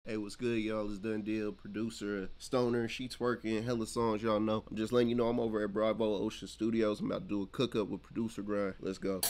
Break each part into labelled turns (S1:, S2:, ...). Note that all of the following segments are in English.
S1: Hey, what's good, y'all? It's Done Deal, producer, stoner, sheets working, hella songs, y'all know. I'm just letting you know I'm over at Bravo Ocean Studios. I'm about to do a cook-up with ProducerGrind. Let's go.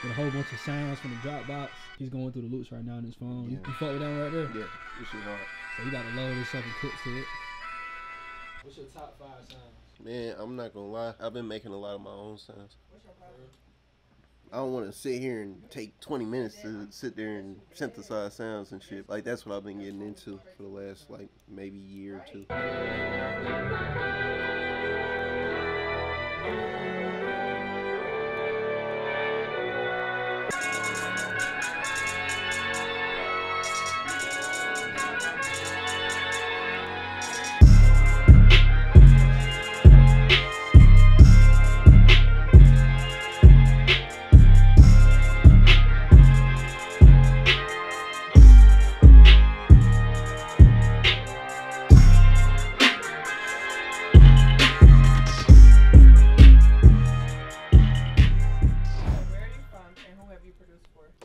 S2: With a whole bunch of sounds from the Dropbox. He's going through the loops right now on his phone.
S1: Yeah.
S2: You fuck with that one right there?
S1: Yeah, this shit hard.
S2: So you got to load this up and cook to it. What's your top 5 sounds?
S1: Man, I'm not gonna lie. I've been making a lot of my own sounds.
S2: What's your favorite?
S1: I don't want to sit here and take 20 minutes to sit there and synthesize sounds and shit. Like, that's what I've been getting into for the last, like, maybe year or two.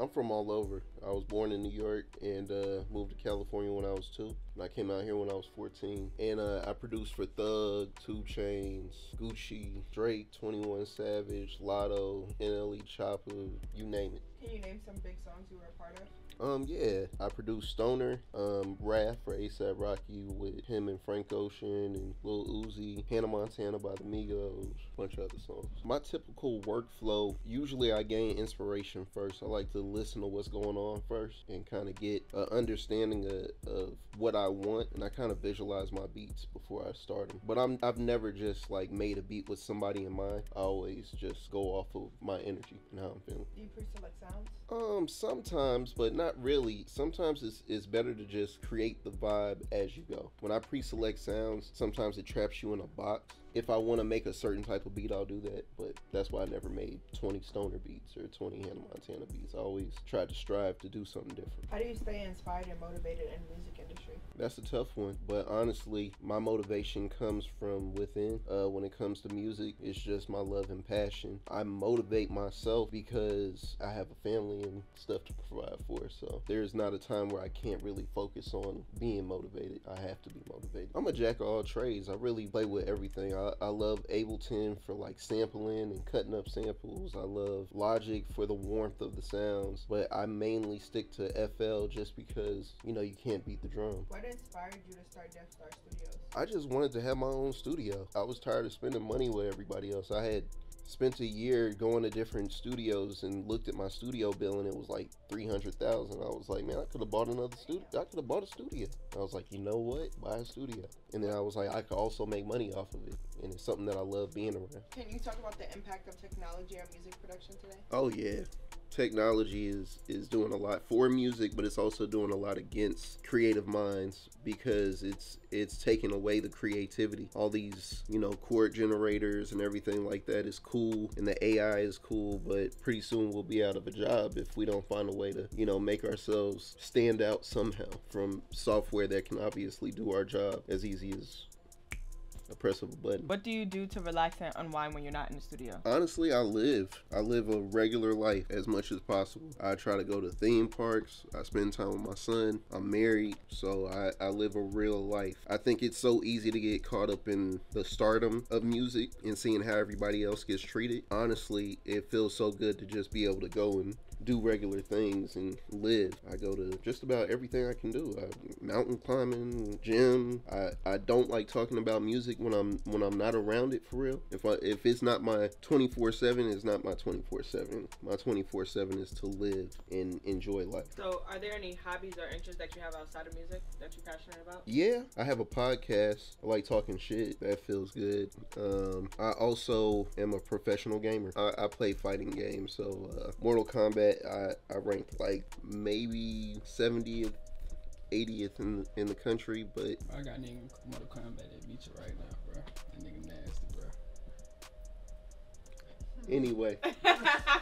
S1: I'm from all over. I was born in New York and moved to California when I was 2. And I came out here when I was 14. And I produced for Thug, 2 Chainz, Gucci, Drake, 21 Savage, Lotto, NLE Chopper, you name it.
S3: Can you name some big songs you were a part of?
S1: Yeah, I produced Stoner, Wrath for A$AP Rocky with him and Frank Ocean and Lil Uzi, Hannah Montana by the Migos, a bunch of other songs. My typical workflow, usually I gain inspiration first. I like to listen to what's going on first and kind of get an understanding of what I want, and I kind of visualize my beats before I start them. But I've never just like made a beat with somebody in mind. I always just go off of my energy and how I'm feeling.
S3: Do you pre-select sounds?
S1: Sometimes, but not Not really. Sometimes it's better to just create the vibe as you go. When I pre-select sounds, sometimes it traps you in a box. If I want to make a certain type of beat, I'll do that. But that's why I never made 20 stoner beats or 20 Hannah Montana beats. I always tried to strive to do something different.
S3: How do you stay inspired and motivated in the music industry?
S1: That's a tough one, but honestly, my motivation comes from within. When it comes to music, it's just my love and passion. I motivate myself because I have a family and stuff to provide for, so there's not a time where I can't really focus on being motivated. I have to be motivated. I'm a jack of all trades. I really play with everything. I love Ableton for like sampling and cutting up samples. I love Logic for the warmth of the sounds, but I mainly stick to FL just because, you know, you can't beat the drum.
S3: What inspired you to start Death Star Studios?
S1: I just wanted to have my own studio. I was tired of spending money with everybody else. I had spent a year going to different studios and looked at my studio bill and it was like $300,000. I was like, man, I could have bought another studio. I could have bought a studio. I was like, you know what? Buy a studio. And then I was like, I could also make money off of it. And it's something that I love being around.
S3: Can you talk about the impact of technology on music production today?
S1: Oh yeah. Technology is doing a lot for music, but it's also doing a lot against creative minds because it's taking away the creativity. All these, you know, chord generators and everything like that is cool, and the AI is cool, but pretty soon we'll be out of a job if we don't find a way to, you know, make ourselves stand out somehow from software that can obviously do our job as easy as a press of a button.
S4: What do you do to relax and unwind when you're not in the studio?
S1: Honestly, I live a regular life as much as possible. I try to go to theme parks. I spend time with my son. I'm married, so I live a real life. I think it's so easy to get caught up in the stardom of music and seeing how everybody else gets treated. Honestly, it feels so good to just be able to go and do regular things and live. I go to just about everything I can do. Mountain climbing, gym. I don't like talking about music when I'm not around it for real. If it's not my 24/7, it's not my 24/7. My 24/7 is to live and enjoy life.
S4: So are there any hobbies or interests that you have outside of music that you're passionate about?
S1: Yeah, I have a podcast. I like talking shit. That feels good. I also am a professional gamer. I play fighting games. So Mortal Kombat, I ranked like maybe 70th, 80th in the country, but
S2: I got nigga Mortal Kombat that beat you right now, bro. That nigga nasty, bro.
S1: anyway.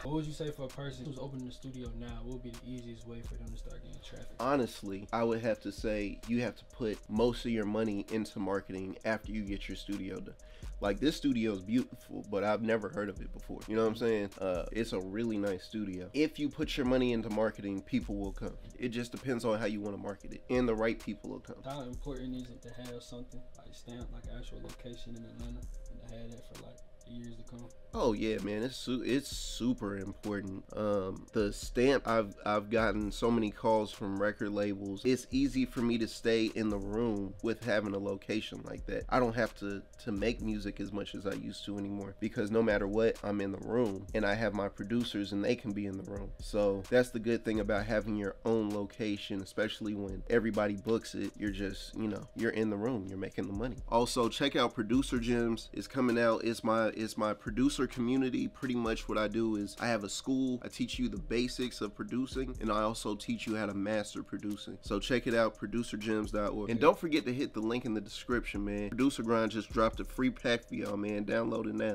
S2: What would you say for a person who's opening the studio now? What would be the easiest way for them to start getting traffic?
S1: Honestly, I would have to say you have to put most of your money into marketing after you get your studio done. Like, this studio is beautiful, but I've never heard of it before. You know what I'm saying? It's a really nice studio. If you put your money into marketing, people will come. It just depends on how you want to market it, and the right people will come.
S2: How important is it to have something like stamp, like an actual location in Atlanta, and to have that for like years to come?
S1: Oh yeah, man, it's super important. The stamp, I've gotten so many calls from record labels. It's easy for me to stay in the room with having a location like that. I don't have to make music as much as I used to anymore, because no matter what, I'm in the room and I have my producers and they can be in the room. So that's the good thing about having your own location, especially when everybody books it. You're just, you know, you're in the room, you're making the money. Also, check out Producer Gems. It's coming out. It's my producer community. Pretty much what I do is I have a school. I teach you the basics of producing, and I also teach you how to master producing. So check it out, producergems.org. And don't forget to hit the link in the description, man. ProducerGrind just dropped a free pack for y'all, man. Download it now.